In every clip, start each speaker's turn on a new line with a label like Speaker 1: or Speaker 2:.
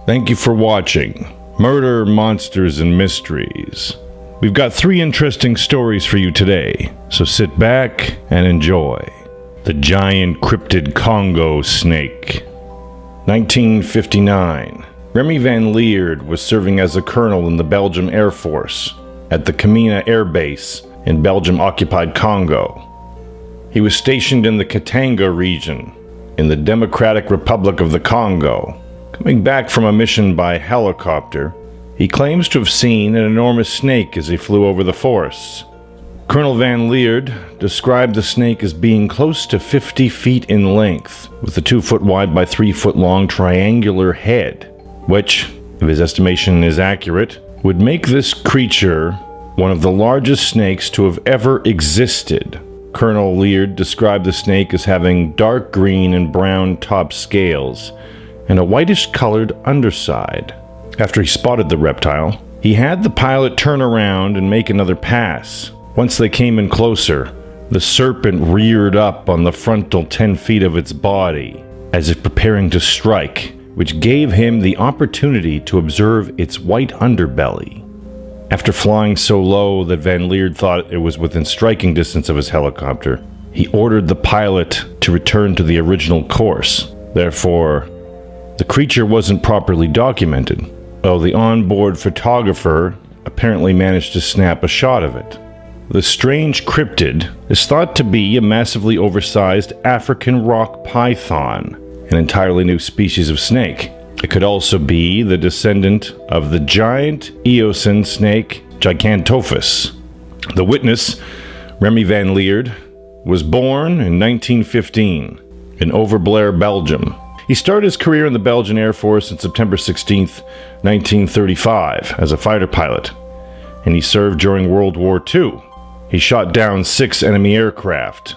Speaker 1: Thank you for watching Murder, Monsters, and Mysteries. We've got 3 interesting stories for you today, so sit back and enjoy. The giant cryptid Congo snake. 1959. Remy Van Leerd was serving as a colonel in the Belgian Air Force at the Kamina Air Base in Belgium-occupied Congo. He was stationed in the Katanga region in the Democratic Republic of the Congo. Coming back from a mission by helicopter, he claims to have seen an enormous snake as he flew over the forests. Colonel Van Leerd described the snake as being close to 50 feet in length, with a 2-foot wide by 3-foot long triangular head, which, if his estimation is accurate, would make this creature one of the largest snakes to have ever existed. Colonel Leerd described the snake as having dark green and brown top scales and a whitish-colored underside. After he spotted the reptile, he had the pilot turn around and make another pass. Once they came in closer, the serpent reared up on the frontal 10 feet of its body, as if preparing to strike, which gave him the opportunity to observe its white underbelly. After flying so low that Van Leerd thought it was within striking distance of his helicopter, he ordered the pilot to return to the original course. Therefore, the creature wasn't properly documented, though the onboard photographer apparently managed to snap a shot of it. The strange cryptid is thought to be a massively oversized African rock python, an entirely new species of snake. It could also be the descendant of the giant Eocene snake Gigantophus. The witness, Remy Van Leerd, was born in 1915 in Overblair, Belgium. He started his career in the Belgian Air Force on September 16, 1935, as a fighter pilot, and he served during World War II. He shot down 6 enemy aircraft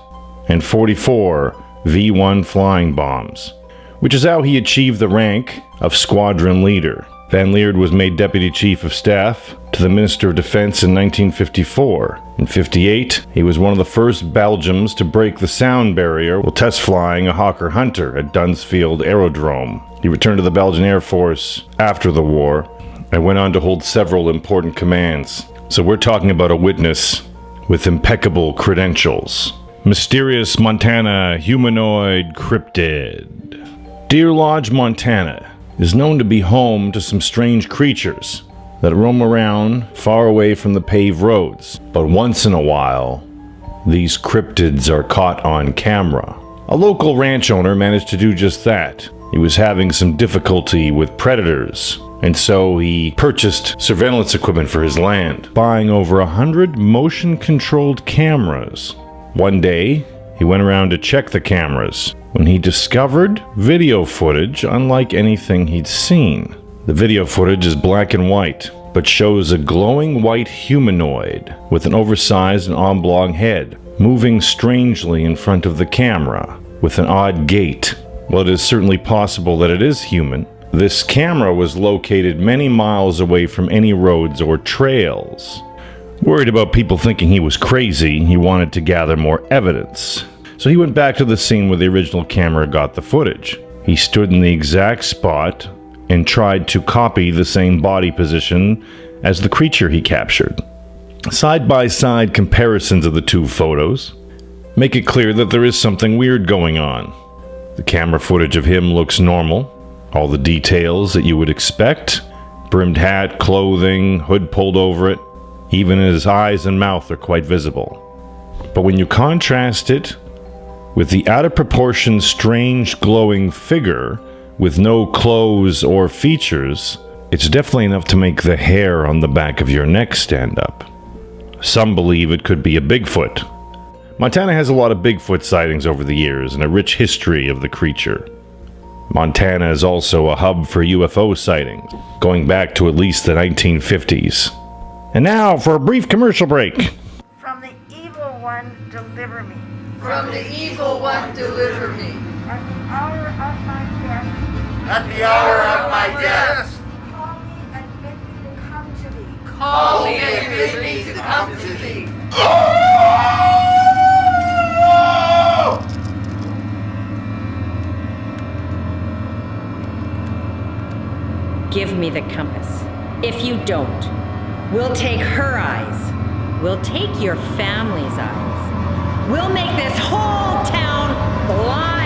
Speaker 1: and 44 V-1 flying bombs, which is how he achieved the rank of squadron leader. Van Leerd was made Deputy Chief of Staff to the Minister of Defense in 1954. In 1958, he was one of the first Belgians to break the sound barrier while test flying a Hawker Hunter at Dunsfield Aerodrome. He returned to the Belgian Air Force after the war and went on to hold several important commands. So we're talking about a witness with impeccable credentials. Mysterious Montana Humanoid Cryptid. Deer Lodge, Montana is known to be home to some strange creatures that roam around far away from the paved roads. But once in a while, these cryptids are caught on camera. A local ranch owner managed to do just that. He was having some difficulty with predators, and so he purchased surveillance equipment for his land, buying over 100 motion-controlled cameras. One day, he went around to check the cameras when he discovered video footage unlike anything he'd seen. The video footage is black and white, but shows a glowing white humanoid with an oversized and oblong head, moving strangely in front of the camera with an odd gait. While it is certainly possible that it is human, this camera was located many miles away from any roads or trails. Worried about people thinking he was crazy, he wanted to gather more evidence. So he went back to the scene where the original camera got the footage. He stood in the exact spot and tried to copy the same body position as the creature he captured. Side-by-side comparisons of the 2 photos make it clear that there is something weird going on. The camera footage of him looks normal, all the details that you would expect, brimmed hat, clothing, hood pulled over it, even his eyes and mouth are quite visible. But when you contrast it with the out-of-proportion, strange, glowing figure with no clothes or features, it's definitely enough to make the hair on the back of your neck stand up. Some believe it could be a Bigfoot. Montana has a lot of Bigfoot sightings over the years and a rich history of the creature. Montana is also a hub for UFO sightings, going back to at least the 1950s. And now for a brief commercial break.
Speaker 2: From the evil one, deliver me.
Speaker 3: From the evil one, deliver me.
Speaker 2: At the hour of my death,
Speaker 3: At the hour of my death,
Speaker 2: call me and bid me to come to thee.
Speaker 3: call me and bid me to come to thee.
Speaker 4: give me the compass. If you don't, we'll take her eyes. We'll take your family's eyes. We'll make this whole town blind.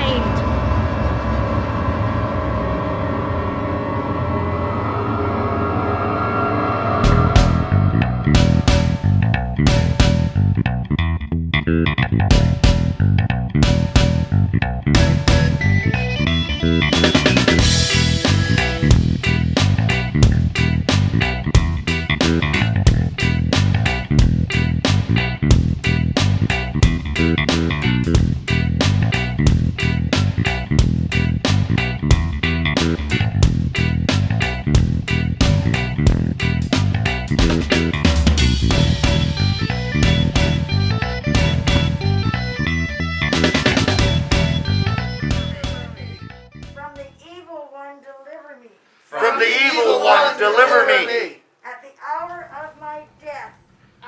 Speaker 2: From the evil one, deliver me.
Speaker 3: From the evil one, deliver me.
Speaker 2: At the hour of my death.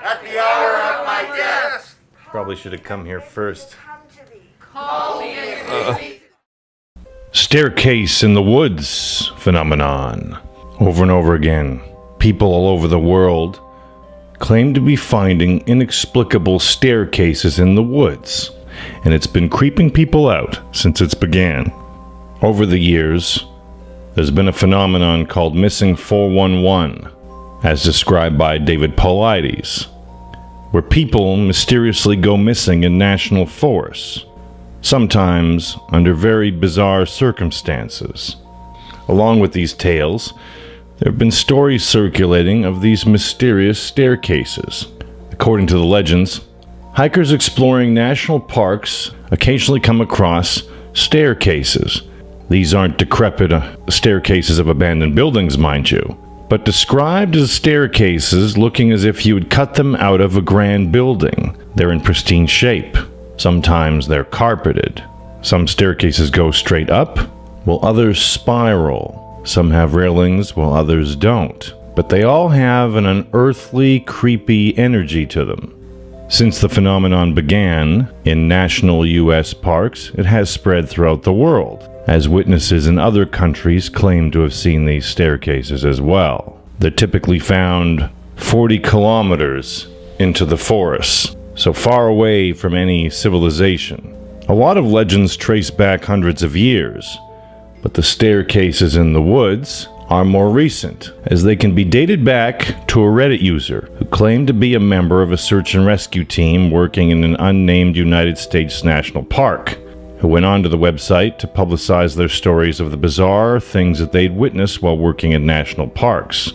Speaker 3: At the hour of my death.
Speaker 1: Probably should have come here first.
Speaker 2: Come to thee.
Speaker 3: Call me and bid me.
Speaker 1: Staircase in the woods phenomenon. Over and over again, people all over the world claim to be finding inexplicable staircases in the woods, and it's been creeping people out since it began. Over the years, there's been a phenomenon called Missing 411, as described by David Paulides, where people mysteriously go missing in national forests, sometimes under very bizarre circumstances. Along with these tales, there have been stories circulating of these mysterious staircases. According to the legends, hikers exploring national parks occasionally come across staircases. These aren't decrepit staircases of abandoned buildings, mind you, but described as staircases looking as if you would cut them out of a grand building. They're in pristine shape. Sometimes they're carpeted. Some staircases go straight up, while others spiral. Some have railings, while others don't. But they all have an unearthly, creepy energy to them. Since the phenomenon began in national U.S. parks, it has spread throughout the world, as witnesses in other countries claim to have seen these staircases as well. They're typically found 40 kilometers into the forests, so far away from any civilization. A lot of legends trace back hundreds of years, but the staircases in the woods are more recent, as they can be dated back to a Reddit user who claimed to be a member of a search and rescue team working in an unnamed United States national park, who went onto the website to publicize their stories of the bizarre things that they'd witnessed while working in national parks.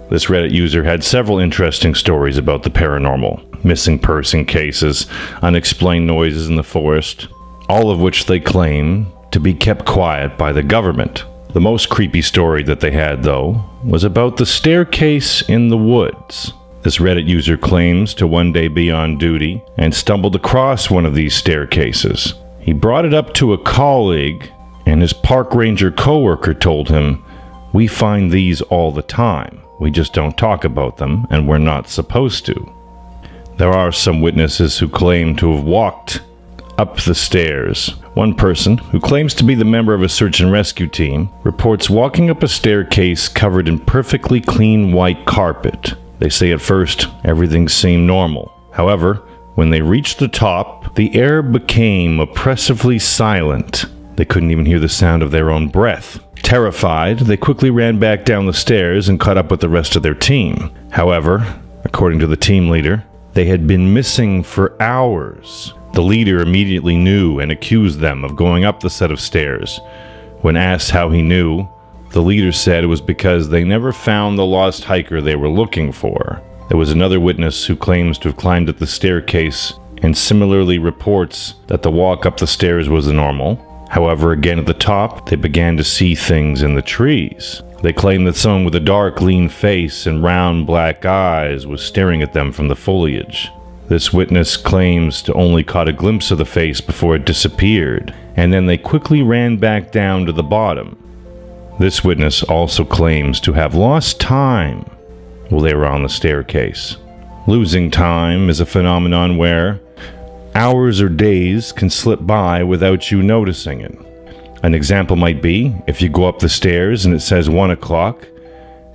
Speaker 1: This Reddit user had several interesting stories about the paranormal, missing person cases, unexplained noises in the forest, all of which they claim to be kept quiet by the government. The most creepy story that they had, though, was about the staircase in the woods. This Reddit user claims to one day be on duty and stumbled across one of these staircases. He brought it up to a colleague, and his park ranger coworker told him, "We find these all the time. We just don't talk about them, and we're not supposed to." There are some witnesses who claim to have walked up the stairs. One person, who claims to be the member of a search and rescue team, reports walking up a staircase covered in perfectly clean white carpet. They say at first everything seemed normal. However, when they reached the top, the air became oppressively silent. They couldn't even hear the sound of their own breath. Terrified, they quickly ran back down the stairs and caught up with the rest of their team. However, according to the team leader, they had been missing for hours. The leader immediately knew and accused them of going up the set of stairs. When asked how he knew, the leader said it was because they never found the lost hiker they were looking for. There was another witness who claims to have climbed up the staircase and similarly reports that the walk up the stairs was normal. However, again at the top, they began to see things in the trees. They claim that someone with a dark, lean face and round black eyes was staring at them from the foliage. This witness claims to only caught a glimpse of the face before it disappeared, and then they quickly ran back down to the bottom. This witness also claims to have lost time while they were on the staircase. Losing time is a phenomenon where hours or days can slip by without you noticing it. An example might be if you go up the stairs and it says 1 o'clock,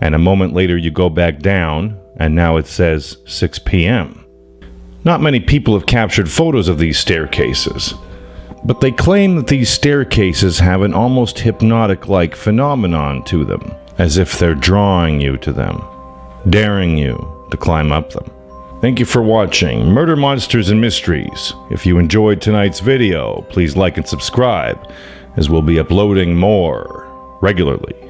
Speaker 1: and a moment later you go back down, and now it says 6 p.m. Not many people have captured photos of these staircases, but they claim that these staircases have an almost hypnotic-like phenomenon to them, as if they're drawing you to them, daring you to climb up them. Thank you for watching Murder, Monsters, and Mysteries. If you enjoyed tonight's video, please like and subscribe, as we'll be uploading more regularly.